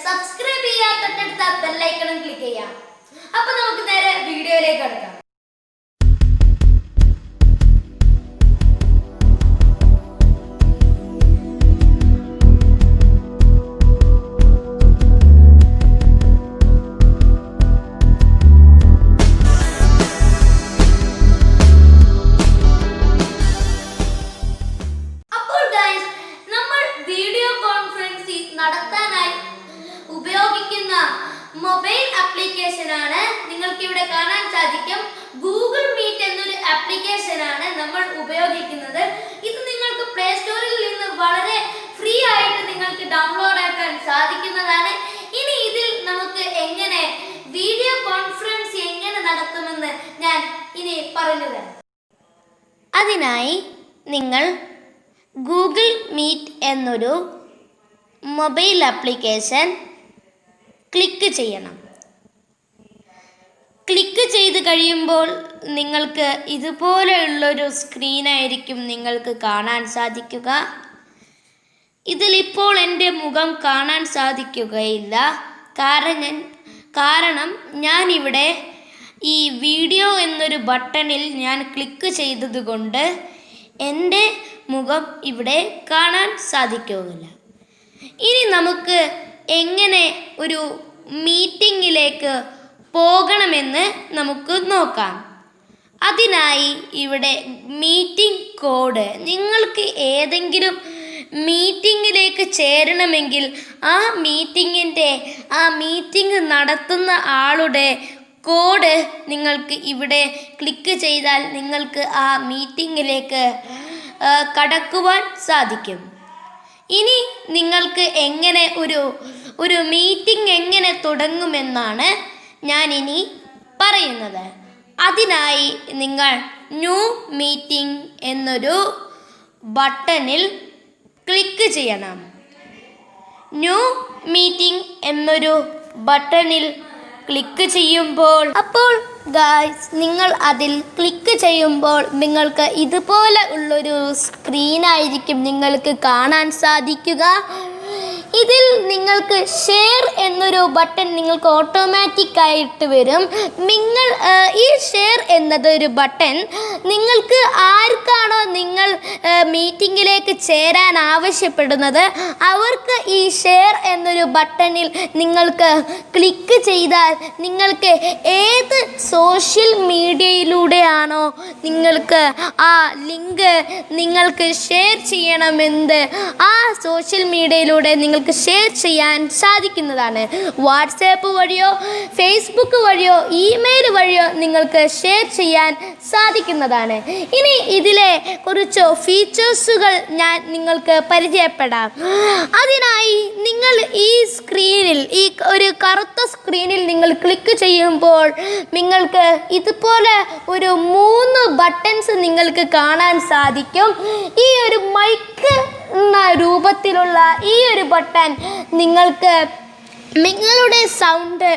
Subscribe ചെയ്യാൻ തൊട്ടടുത്ത bell ഐക്കണും click ചെയ്യാം. അപ്പോൾ നമുക്ക് നേരെ വീഡിയോയിലേക്ക് കടക്കാം. നടത്താനായി ഉപയോഗിക്കുന്ന മൊബൈൽ ആപ്ലിക്കേഷനാണ് നിങ്ങൾക്ക് ഇവിടെ കാണാൻ സാധിക്കും. ഗൂഗിൾ മീറ്റ് എന്നൊരു ആപ്ലിക്കേഷനാണ് നമ്മൾ ഉപയോഗിക്കുന്നത്. ഇത് നിങ്ങൾക്ക് പ്ലേ സ്റ്റോറിൽ നിന്ന് വളരെ ഫ്രീ ആയിട്ട് നിങ്ങൾക്ക് ഡൗൺലോഡ് ആക്കാൻ സാധിക്കുന്നതാണ്. ഇനി ഇതിൽ നമുക്ക് എങ്ങനെ വീഡിയോ കോൺഫറൻസ് എങ്ങനെ നടത്തുമെന്ന് ഞാൻ ഇനി പറഞ്ഞു തരാം. അതിനായി നിങ്ങൾ ഗൂഗിൾ മീറ്റ് എന്നൊരു മൊബൈൽ ആപ്ലിക്കേഷൻ ക്ലിക്ക് ചെയ്യണം. ക്ലിക്ക് ചെയ്ത് കഴിയുമ്പോൾ നിങ്ങൾക്ക് ഇതുപോലെയുള്ളൊരു സ്ക്രീനായിരിക്കും നിങ്ങൾക്ക് കാണാൻ സാധിക്കുക. ഇതിലിപ്പോൾ എൻ്റെ മുഖം കാണാൻ സാധിക്കുകയില്ല. കാരണം ഞാനിവിടെ ഈ വീഡിയോ എന്നൊരു ബട്ടണിൽ ഞാൻ ക്ലിക്ക് ചെയ്തതുകൊണ്ട് എൻ്റെ മുഖം ഇവിടെ കാണാൻ സാധിക്കുകയില്ല. ഇനി നമുക്ക് എങ്ങനെ ഒരു മീറ്റിങ്ങിലേക്ക് പോകണമെന്ന് നമുക്ക് നോക്കാം. അതിനായി ഇവിടെ മീറ്റിംഗ് കോഡ്, നിങ്ങൾക്ക് ഏതെങ്കിലും മീറ്റിങ്ങിലേക്ക് ചേരണമെങ്കിൽ ആ മീറ്റിംഗ് നടത്തുന്ന ആളുടെ കോഡ് നിങ്ങൾക്ക് ഇവിടെ ക്ലിക്ക് ചെയ്താൽ നിങ്ങൾക്ക് ആ മീറ്റിങ്ങിലേക്ക് കടക്കുവാൻ സാധിക്കും. ഇനി നിങ്ങൾക്ക് എങ്ങനെ ഒരു മീറ്റിംഗ് എങ്ങനെ തുടങ്ങുമെന്നാണ് ഞാനിനി പറയുന്നത്. അതിനായി നിങ്ങൾ ന്യൂ മീറ്റിംഗ് എന്നൊരു ബട്ടണിൽ ക്ലിക്ക് ചെയ്യണം. ന്യൂ മീറ്റിംഗ് എന്നൊരു ബട്ടണിൽ ക്ലിക്ക് ചെയ്യുമ്പോൾ നിങ്ങൾ അതിൽ ക്ലിക്ക് ചെയ്യുമ്പോൾ നിങ്ങൾക്ക് ഇതുപോലെ ഉള്ളൊരു സ്ക്രീനായിരിക്കും നിങ്ങൾക്ക് കാണാൻ സാധിക്കുക. ഇതിൽ നിങ്ങൾക്ക് ഷെയർ എന്നൊരു ബട്ടൺ നിങ്ങൾക്ക് ഓട്ടോമാറ്റിക്കായിട്ട് വരും. ഈ ഷെയർ എന്നതൊരു ബട്ടൺ നിങ്ങൾക്ക് ആർക്കാണോ നിങ്ങൾ മീറ്റിങ്ങിലേക്ക് ചേരാൻ ആവശ്യപ്പെടുന്നത് അവർക്ക് ഈ ഷെയർ എന്നൊരു ബട്ടണിൽ നിങ്ങൾക്ക് ക്ലിക്ക് ചെയ്താൽ നിങ്ങൾക്ക് ഏത് സോഷ്യൽ മീഡിയയിലൂടെയാണോ നിങ്ങൾക്ക് ആ ലിങ്ക് നിങ്ങൾക്ക് ഷെയർ ചെയ്യണമെന്ന് ആ സോഷ്യൽ മീഡിയയിലൂടെ നിങ്ങൾക്ക് ഷെയർ ചെയ്യാൻ സാധിക്കുന്നതാണ്. വാട്സാപ്പ് വഴിയോ ഫേസ്ബുക്ക് വഴിയോ ഇമെയിൽ വഴിയോ നിങ്ങൾക്ക് ഷെയർ ചെയ്യാൻ സാധിക്കുന്നതാണ്. ഇനി ഇതിലെ കുറച്ച് ഫീച്ചേഴ്സുകൾ ഞാൻ നിങ്ങൾക്ക് പരിചയപ്പെടാം. അതിനായി നിങ്ങൾ ഈ സ്ക്രീനിൽ ഈ ഒരു കറുത്ത സ്ക്രീനിൽ നിങ്ങൾ ക്ലിക്ക് ചെയ്യുമ്പോൾ നിങ്ങൾക്ക് ഇതുപോലെ ഒരു 3 ബട്ടൺസ് നിങ്ങൾക്ക് കാണാൻ സാധിക്കും. ഈ ഒരു മൈക്ക് എന്ന രൂപത്തിലുള്ള ഈ ഒരു ബട്ടൺ നിങ്ങൾക്ക് നിങ്ങളുടെ സൗണ്ട്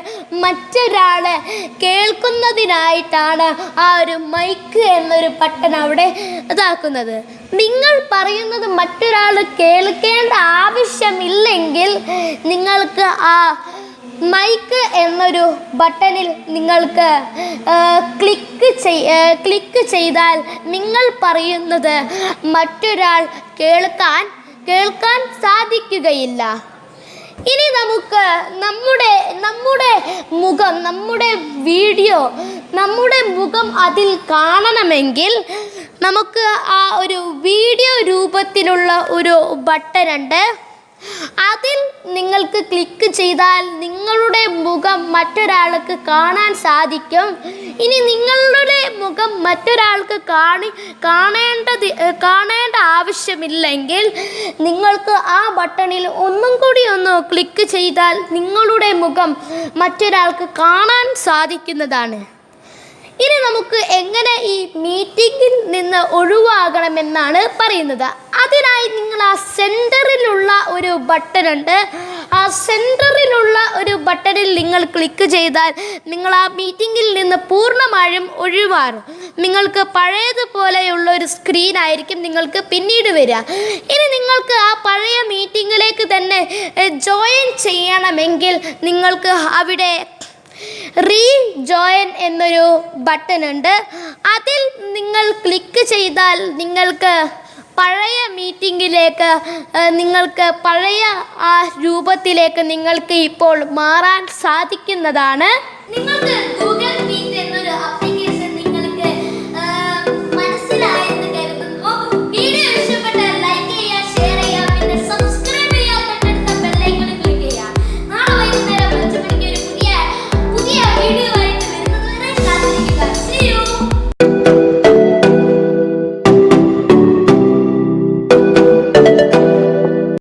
മറ്റൊരാൾ കേൾക്കുന്നതിനായിട്ടാണ് ആ ഒരു മൈക്ക് എന്നൊരു ബട്ടൺ അവിടെ ഇതാക്കുന്നത്. നിങ്ങൾ പറയുന്നത് മറ്റൊരാൾ കേൾക്കേണ്ട ആവശ്യമില്ലെങ്കിൽ നിങ്ങൾക്ക് ആ മൈക്ക് എന്നൊരു ബട്ടണിൽ നിങ്ങൾക്ക് ക്ലിക്ക് ചെയ്താൽ നിങ്ങൾ പറയുന്നത് മറ്റൊരാൾ കേൾക്കാൻ സാധിക്കുകയില്ല. ഇനി നമുക്ക് നമ്മുടെ മുഖം, നമ്മുടെ വീഡിയോ, നമ്മുടെ മുഖം അതിൽ കാണണമെങ്കിൽ നമുക്ക് ആ ഒരു വീഡിയോ രൂപത്തിലുള്ള ഒരു ബട്ടനുണ്ട്. അതിൽ നിങ്ങൾക്ക് ക്ലിക്ക് ചെയ്താൽ നിങ്ങളുടെ മുഖം മറ്റൊരാൾക്ക് കാണാൻ സാധിക്കും. ഇനി നിങ്ങളുടെ മുഖം മറ്റൊരാൾക്ക് കാണേണ്ട ആവശ്യമില്ലെങ്കിൽ നിങ്ങൾക്ക് ആ ബട്ടണിൽ ഒന്നും കൂടി ക്ലിക്ക് ചെയ്താൽ നിങ്ങളുടെ മുഖം മറ്റൊരാൾക്ക് കാണാൻ സാധിക്കുന്നതാണ്. ഇനി നമുക്ക് എങ്ങനെ ഈ മീറ്റിങ്ങിൽ നിന്ന് ഒഴിവാകണമെന്നാണ് പറയുന്നത്. അതിനായി നിങ്ങൾ ആ സെൻറ്ററിലുള്ള ഒരു ബട്ടനുണ്ട്. ആ സെൻറ്ററിലുള്ള ഒരു ബട്ടണിൽ നിങ്ങൾ ക്ലിക്ക് ചെയ്താൽ നിങ്ങൾ ആ മീറ്റിങ്ങിൽ നിന്ന് പൂർണ്ണമായും ഒഴിവാറും. നിങ്ങൾക്ക് പഴയതുപോലെയുള്ള ഒരു സ്ക്രീനായിരിക്കും നിങ്ങൾക്ക് പിന്നീട് വരിക. ഇനി നിങ്ങൾക്ക് ആ പഴയ മീറ്റിങ്ങിലേക്ക് തന്നെ ജോയിൻ ചെയ്യാൻ ചെയ്യണമെങ്കിൽ നിങ്ങൾക്ക് അവിടെ റീജോയിൻ എന്നൊരു ബട്ടൺ ഉണ്ട്. അതിൽ നിങ്ങൾ ക്ലിക്ക് ചെയ്താൽ നിങ്ങൾക്ക് പഴയ മീറ്റിങ്ങിലേക്ക്, നിങ്ങൾക്ക് പഴയ ആ രൂപത്തിലേക്ക് നിങ്ങൾക്ക് ഇപ്പോൾ മാറാൻ സാധിക്കുന്നതാണ്. നിങ്ങൾക്ക് ഗൂഗിൾ